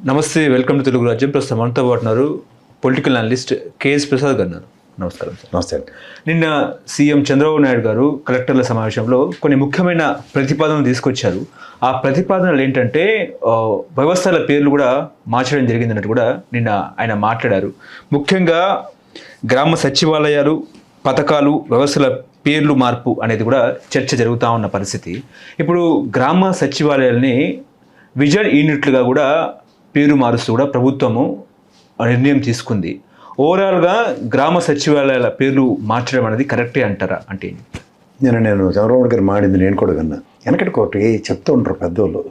నమస్తే, welcome to Telugu రాజ్యం. ప్రస్తుతం మనతో పాటున్నారు పొలిటికల్ అనలిస్ట్ కేఎస్ ప్రసాద్ గారు. నమస్కారం సార్. నమస్తే. నిన్న సీఎం చంద్రబాబు నాయుడు గారు కలెక్టర్ల సమావేశంలో కొన్ని ముఖ్యమైన ప్రతిపాదనలు తీసుకొచ్చారు. ఆ ప్రతిపాదనలు ఏంటంటే వ్యవస్థల పేర్లు కూడా మార్చడం జరిగిందన్నట్టు కూడా నిన్న ఆయన మాట్లాడారు. ముఖ్యంగా గ్రామ సచివాలయాలు, పథకాలు, వ్యవస్థల పేర్లు మార్పు అనేది కూడా చర్చ జరుగుతూ ఉన్న పరిస్థితి. ఇప్పుడు గ్రామ సచివాలయాల్ని విజన్ యూనిట్లుగా కూడా పేరు మారుస్తూ కూడా ప్రభుత్వము నిర్ణయం తీసుకుంది. ఓవరాల్గా గ్రామ సచివాలయాల పేర్లు మార్చడం అనేది కరెక్టే అంటారా? అంటే నేను చంద్రబాబు గారు మాడింది నేను కూడా విన్నా. వెనకటి ఒకటి చెప్తూ ఉంటారు పెద్దోళ్ళు,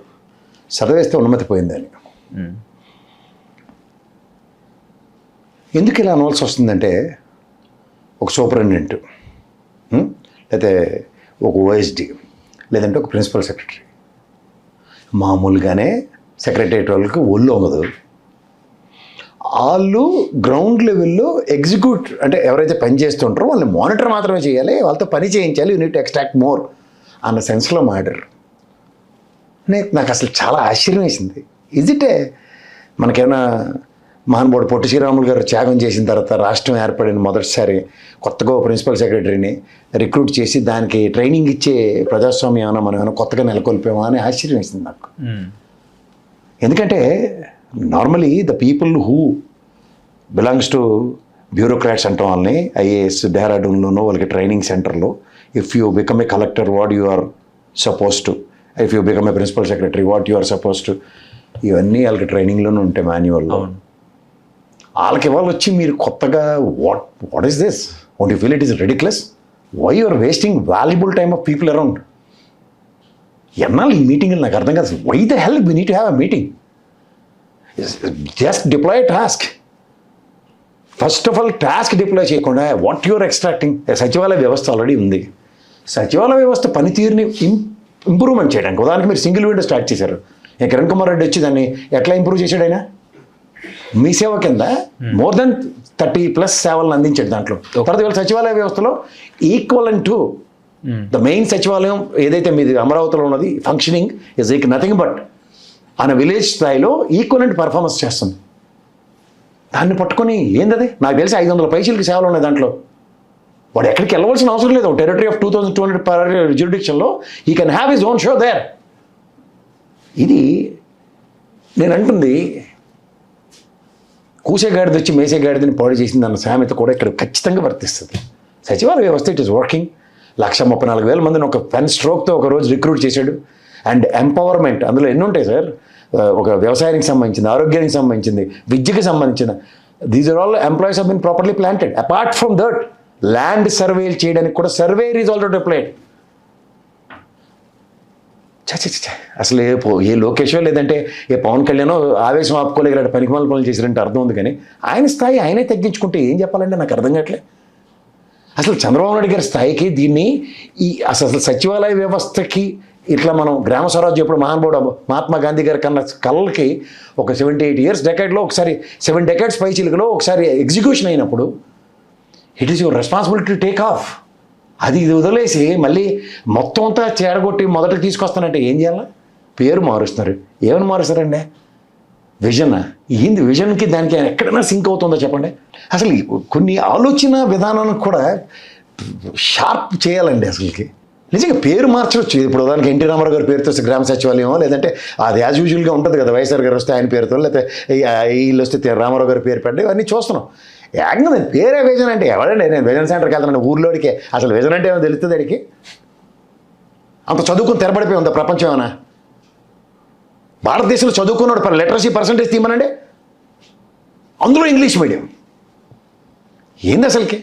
చదివేస్తే ఉన్నమతి పోయిందని. ఎందుకు ఇలా అనవలసి వస్తుందంటే, ఒక సూపరింటెండెంట్, లేకపోతే ఒక ఓఎస్డి, లేదంటే ఒక ప్రిన్సిపల్ సెక్రటరీ, మామూలుగానే సెక్రటరియట్ వాళ్ళకి ఒళ్ళు ఉండదు. వాళ్ళు గ్రౌండ్ లెవెల్లో ఎగ్జిక్యూట్ అంటే ఎవరైతే పని చేస్తుంటారో వాళ్ళని మానిటర్ మాత్రమే చేయాలి, వాళ్ళతో పని చేయించాలి, యూనిట్ ఎక్స్ట్రాక్ట్ మోర్ అన్న సెన్స్లో మాట్లాడారు. నాకు అసలు చాలా ఆశ్చర్యం వేసింది. ఇదిటే మనకేమైనా మహానుభావుడు పొట్టి శ్రీరాములు గారు త్యాగం చేసిన తర్వాత రాష్ట్రం ఏర్పడిన మొదటిసారి కొత్తగా ప్రిన్సిపల్ సెక్రటరీని రిక్రూట్ చేసి దానికి ట్రైనింగ్ ఇచ్చే ప్రజాస్వామ్యం ఏమైనా మనం ఏమైనా కొత్తగా నెలకొల్పామా అని ఆశ్చర్యం వేసింది నాకు. ఎందుకంటే normally the people who belongs to bureaucrats అంటాం వాళ్ళని, ఐఏఎస్ డెహ్రాడూన్లోనో వాళ్ళకి ట్రైనింగ్ సెంటర్లో, if you become a collector what you are suppose to, if you become a principal secretary what you are suppose to, ఇవన్నీ వాళ్ళకి ట్రైనింగ్లోనే ఉంటాయి మాన్యువల్లో. వాళ్ళకి ఇవాళ వచ్చి మీరు కొత్తగా what is this, won't you feel it is ridiculous? Why you are wasting valuable time of people around? ఎన్నాళ్ళు ఈ మీటింగ్లు నాకు అర్థం కాదు. Why the hell we need to have a meeting? Just deploy task. First of all task deploy చేయకుండా what you are extracting. సచివాలయ వ్యవస్థ already ఉంది. సచివాలయ వ్యవస్థ పనితీరుని ఇంప్రూవ్మెంట్ చేయడానికి ఉదాహరణకి మీరు సింగిల్ విండో స్టార్ట్ చేశారు. కిరణ్ కుమార్ రెడ్డి వచ్చి దాన్ని ఎట్లా ఇంప్రూవ్ చేశాడు ఆయన? మీ సేవ కింద మోర్ దెన్ 30+ సేవలను అందించాడు దాంట్లో. తర్వాత ఇవాళ సచివాలయ వ్యవస్థలో ఈక్వలెంట్ టు ద మెయిన్ సచివాలయం ఏదైతే మీది అమరావతిలో ఉన్నది ఫంక్షనింగ్ ఇస్ నథింగ్ బట్ అనే విలేజ్ స్థాయిలో ఈక్వలెంట్ పర్ఫార్మెన్స్ చేస్తుంది. దాన్ని పట్టుకొని ఏంటది? నాకు తెలిసి 500 పైసలకి సేవలు ఉన్నాయి దాంట్లో. వాడు ఎక్కడికి వెళ్ళవలసిన అవసరం లేదు. టెరిటరీ ఆఫ్ 2200 పర్ జ్యూరిడిక్షన్లో he can have his own show there. ఇది నేను అంటుంది, కూసేగాడిది వచ్చి మేసేగాడిదని పాడు చేసింది అన్న సామెత కూడా ఇక్కడ ఖచ్చితంగా వర్తిస్తుంది. సచివాలయ వ్యవస్థ ఇట్ ఈస్ వర్కింగ్. 134,000 మందిని ఒక పెన్ స్ట్రోక్తో ఒక రోజు రిక్రూట్ చేశాడు. అండ్ ఎంపవర్మెంట్ అందులో ఎన్ని ఉంటాయి సార్? ఒక వ్యవసాయానికి సంబంధించింది, ఆరోగ్యానికి సంబంధించింది, విద్యకి సంబంధించిన, these are all employees have been properly planted. Apart from that land సర్వేలు చేయడానికి కూడా సర్వేర్ ఈజ్ ఆల్రెడీ అప్లైడ్. అసలు ఏ లోకేషో లేదంటే ఏ పవన్ కళ్యాణో ఆవేశం ఆపుకోలేక పనికిమాల పనులు చేసిరంటే అర్థం ఉంది. కానీ ఆయన స్థాయి ఆయనే తగ్గించుకుంటే ఏం చెప్పాలంటే నాకు అర్థం కావట్లే. అసలు చంద్రబాబు నాయుడు గారి స్థాయికి దీన్ని అసలు సచివాలయ వ్యవస్థకి ఇట్లా మనం గ్రామ స్వరాజ్యం ఎప్పుడు మహానుభావుడు మహాత్మా గాంధీ గారి కన్నా కళ్ళకి ఒక 78 ఇయర్స్ డెకేడ్లో ఒకసారి 7 డెకేడ్స్ పైచిలుకలో ఒకసారి ఎగ్జిక్యూషన్ అయినప్పుడు it is your responsibility to take off. అది ఇది వదిలేసి మళ్ళీ మొత్తం అంతా చేరగొట్టి మొదటికి తీసుకొస్తానంటే ఏం చేయాలా? పేరు మారుస్తున్నారు. ఏమని మారుస్తారండి? విజన్ ఏంది? విజన్కి దానికి ఎక్కడైనా సింక్ అవుతుందో చెప్పండి. అసలు కొన్ని ఆలోచన విధానానికి కూడా షార్ప్ చేయాలండి. అసలుకి నిజంగా పేరు మార్చవచ్చు. ఇప్పుడు దానికి ఎన్టీ రామారావు గారి పేరుతో గ్రామ సచివాలయం, లేదంటే అది యాజ్ యూజువల్గా ఉంటుంది కదా, వైఎస్ఆర్ గారు వస్తే ఆయన పేరుతో, లేకపోతే వీళ్ళు వస్తే రామారావు గారి పేరు పెట్టే ఇవన్నీ చూస్తున్నాం. ఏకంగా నేను పేరే విజన్ అంటే ఎవరండి? నేను విజన్ సెంటర్కి వెళ్తాను ఊర్లోడికే. అసలు విజన్ అంటే ఏమో తెలుస్తుంది అడిగి? అంత చదువుకుని తెరబడిపోయి ఉందా ప్రపంచం ఏమైనా? భారతదేశంలో చదువుకున్నాడు లిటరసీ పర్సంటేజ్ తీయమనండి, అందులో ఇంగ్లీష్ మీడియం. ఏంది అసలుకి?